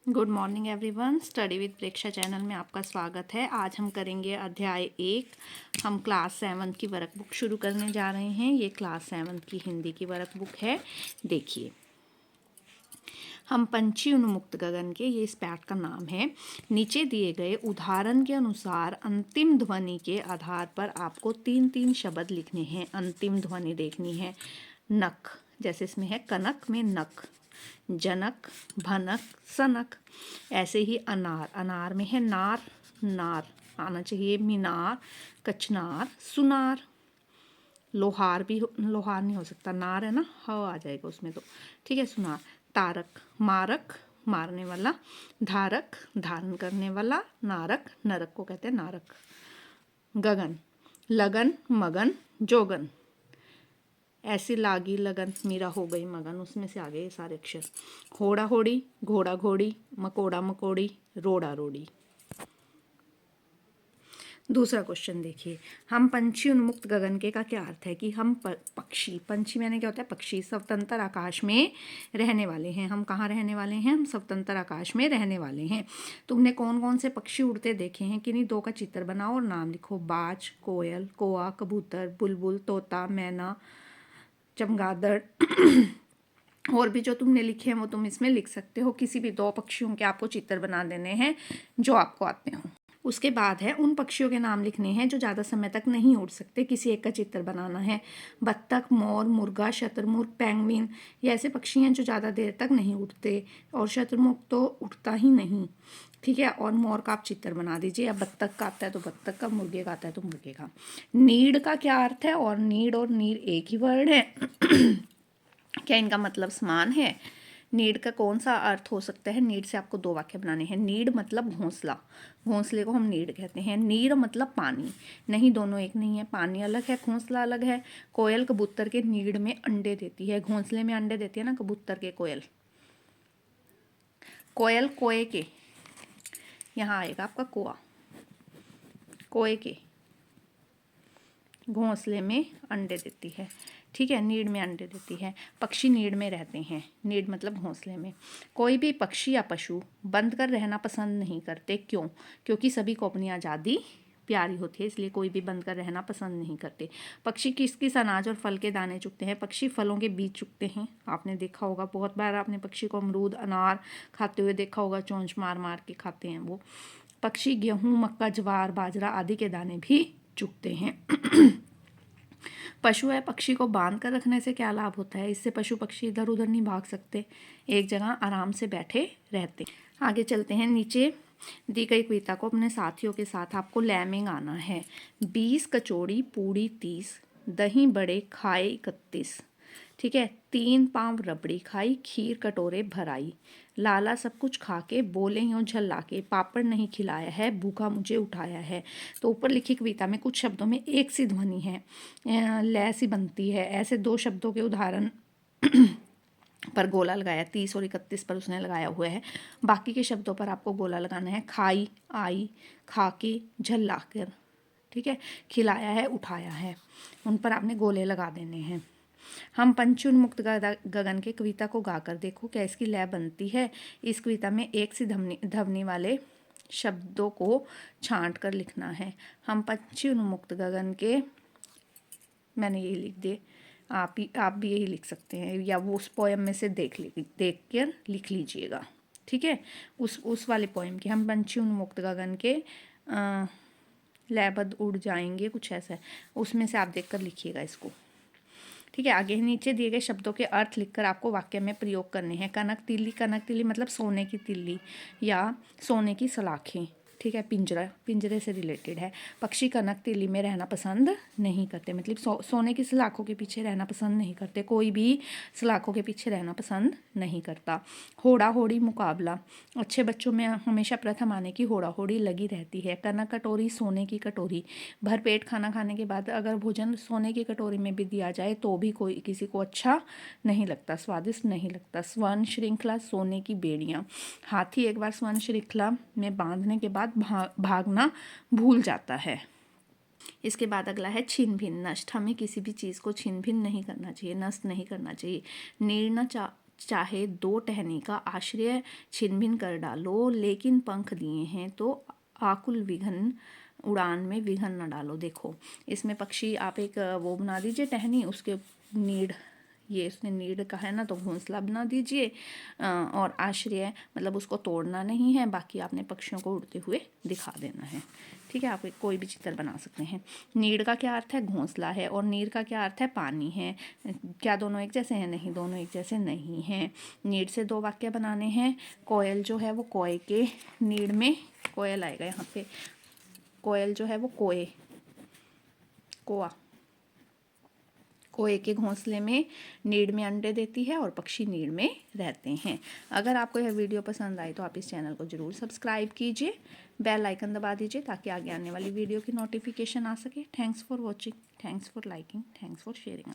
Good morning everyone. Study with Preksha channel में आपका स्वागत है। आज हम करेंगे अध्याय 1। हम क्लास 7 की वर्कबुक शुरू करने जा रहे हैं। ये क्लास 7 की हिंदी की वर्कबुक है। देखिए, हम पंछी उन्मुक्त गगन के, ये इस पाठ का नाम है। नीचे दिए गए उदाहरण के अनुसार अंतिम ध्वनि के आधार पर आपको 3-3 शब्द लिखने हैं। अंतिम ध्वनि देखनी है। नक, जैसे इसमें है कनक में नक, जनक, भनक, सनक। ऐसे ही अनार, अनार में है नार, नार आना चाहिए। मीनार, कचनार, सुनार। लोहार भी लोहार नहीं हो सकता, नार है ना, ह आ जाएगा उसमें तो, ठीक है। सुनार। तारक, मारक, मारने वाला। धारक, धारण करने वाला। नारक, नरक को कहते हैं नारक। गगन, लगन, मगन, जोगन। ऐसी लागी लगन, मीरा हो गई मगन, उसमें से आ गए ये सारे अक्षर। होड़ा होड़ी, घोड़ा घोड़ी, मकोड़ा मकोड़ी, रोड़ा रोड़ी। दूसरा क्वेश्चन देखिए, हम पंछी उन्मुक्त गगन के का क्या अर्थ है कि हम पक्षी, पंछी मैंने क्या होता है पक्षी, स्वतंत्र आकाश में रहने वाले हैं। हम कहाँ रहने वाले हैं? हम स्वतंत्र आकाश में रहने वाले हैं। तुमने कौन कौन से पक्षी उड़ते देखे हैं? किन्हीं दो का चित्र बनाओ और नाम लिखो। बाज, कोयल, कौआ, कबूतर, बुलबुल, तोता, मैना, चमगादड़। और भी जो तुमने लिखे हैं वो तुम इसमें लिख सकते हो। किसी भी दो पक्षियों के आपको चित्र बना देने हैं जो आपको आते हों। उसके बाद है उन पक्षियों के नाम लिखने हैं जो ज़्यादा समय तक नहीं उड़ सकते। किसी एक का चित्र बनाना है। बत्तख, मोर, मुर्गा, शतुरमुर्ग, पेंगुइन, ये ऐसे पक्षी हैं जो ज़्यादा देर तक नहीं उड़ते। और शतुरमुर्ग तो उड़ता ही नहीं, ठीक है। और मोर का आप चित्र बना दीजिए। अब बत्तख का आता है तो बत्तख का, मुर्गे का आता है तो मुर्गे का। नीड का क्या अर्थ है? और नीड एक ही वर्ड है। क्या इनका मतलब समान है? नीड का कौन सा अर्थ हो सकता है? नीड से आपको दो वाक्य बनाने हैं। नीड मतलब घोंसला, घोंसले को हम नीड कहते हैं। नीर मतलब पानी, नहीं दोनों एक नहीं है। पानी अलग है, घोंसला अलग है। कोयल कबूतर के नीड में अंडे देती है, घोंसले में अंडे देती है ना कबूतर के कोयल। कोयल कोए के, यहाँ आएगा आपका कोआ, कोए के घोंसले में अंडे देती है, ठीक है। नीड में अंडे देती है। पक्षी नीड में रहते हैं, नीड मतलब घोंसले में। कोई भी पक्षी या पशु बंद कर रहना पसंद नहीं करते। क्यों? क्योंकि सभी को अपनी आज़ादी प्यारी होती है, इसलिए कोई भी बंद कर रहना पसंद नहीं करते। पक्षी किस किस अनाज और फल के दाने चुगते हैं? पक्षी फलों के बीज चुगते हैं। आपने देखा होगा, बहुत बार आपने पक्षी को अमरूद, अनार खाते हुए देखा होगा। चोंच मार मार के खाते हैं वो पक्षी। गेहूँ, मक्का, ज्वार, बाजरा आदि के दाने भी चुगते हैं। पशु है पक्षी को बांध कर रखने से क्या लाभ होता है? इससे पशु पक्षी इधर उधर नहीं भाग सकते, एक जगह आराम से बैठे रहते। आगे चलते हैं। नीचे दी गई कविता को अपने साथियों के साथ आपको लैमिंग आना है। 20 कचौड़ी पूड़ी 30, दही बड़े खाए 31, ठीक है। 3 पाव रबड़ी खाई, खीर कटोरे भराई। लाला सब कुछ खा के बोले यूँ झल्ला के, पापड़ नहीं खिलाया है, भूखा मुझे उठाया है। तो ऊपर लिखी कविता में कुछ शब्दों में एक सी ध्वनि है, लय सी बनती है। ऐसे दो शब्दों के उदाहरण पर गोला लगाया। 30 और 31 पर उसने लगाया हुआ है। बाकी के शब्दों पर आपको गोला लगाना है। खाई, आई, खा के, झल्ला कर, ठीक है। खिलाया है, उठाया है, उन पर आपने गोले लगा देने हैं। हम पंछी उन्मुक्त गगन के कविता को गाकर देखो क्या इसकी लय बनती है। इस कविता में एक सी ध्वनि वाले शब्दों को छांट कर लिखना है। हम पंछी उन्मुक्त गगन के, मैंने ये लिख दिए, आप भी यही लिख सकते हैं, या वो उस पोएम में से देख कर लिख लीजिएगा, ठीक है। उस वाले पोएम के, हम पंछी उन्मुक्त गगन के लयबद्ध उड़ जाएंगे, कुछ ऐसा है, उसमें से आप देखकर लिखिएगा इसको, ठीक है। आगे नीचे दिए गए शब्दों के अर्थ लिखकर आपको वाक्य में प्रयोग करने हैं। कनक तिल्ली, कनक तिल्ली मतलब सोने की तिल्ली या सोने की सलाखें, ठीक है। पिंजरा, पिंजरे से रिलेटेड है। पक्षी कनक तिल्ली में रहना पसंद नहीं करते, मतलब सोने की सलाखों के पीछे रहना पसंद नहीं करते। कोई भी सलाखों के पीछे रहना पसंद नहीं करता। होड़ा होड़ी मुकाबला, अच्छे बच्चों में हमेशा प्रथम आने की होड़ा होड़ी लगी रहती है। कनक कटोरी, सोने की कटोरी, भरपेट खाना खाने के बाद अगर भोजन सोने की कटोरी में भी दिया जाए तो भी कोई किसी को अच्छा नहीं लगता, स्वादिष्ट नहीं लगता। स्वर्ण श्रृंखला, सोने की बेड़ियाँ, हाथी एक बार स्वर्ण श्रृंखला में बांधने के बाद भागना भूल जाता है। इसके बाद अगला है छिन भिन, नष्ट, हमें किसी भी चीज़ को छिन भिन नहीं करना चाहिए, नष्ट नहीं करना चाहिए। नीड़ना चाहे दो टहनी का आश्रय छिन भिन कर डालो, लेकिन पंख दिए हैं तो आकुल विघन उड़ान में विघन न डालो। देखो इसमें पक्षी आप एक वो बना दीजिए टहनी, उसके नीड, ये उसने नीड का है ना, तो घोंसला बना दीजिए और आश्रय मतलब उसको तोड़ना नहीं है, बाकी आपने पक्षियों को उड़ते हुए दिखा देना है। ठीक है, आप कोई भी चित्र बना सकते हैं। नीड का क्या अर्थ है? घोंसला है। और नीर का क्या अर्थ है? पानी है। क्या दोनों एक जैसे हैं? नहीं, दोनों एक जैसे नहीं हैं। नीड से दो वाक्य बनाने हैं। कोयल जो है वो कोए के नीड में, कोयल आएगा यहाँ पे, कोयल जो है वो कोए के घोंसले में नीड में अंडे देती है और पक्षी नीड में रहते हैं। अगर आपको यह वीडियो पसंद आई तो आप इस चैनल को ज़रूर सब्सक्राइब कीजिए, बेल आइकन दबा दीजिए ताकि आगे आने वाली वीडियो की नोटिफिकेशन आ सके। Thanks for watching, thanks for liking, thanks for sharing.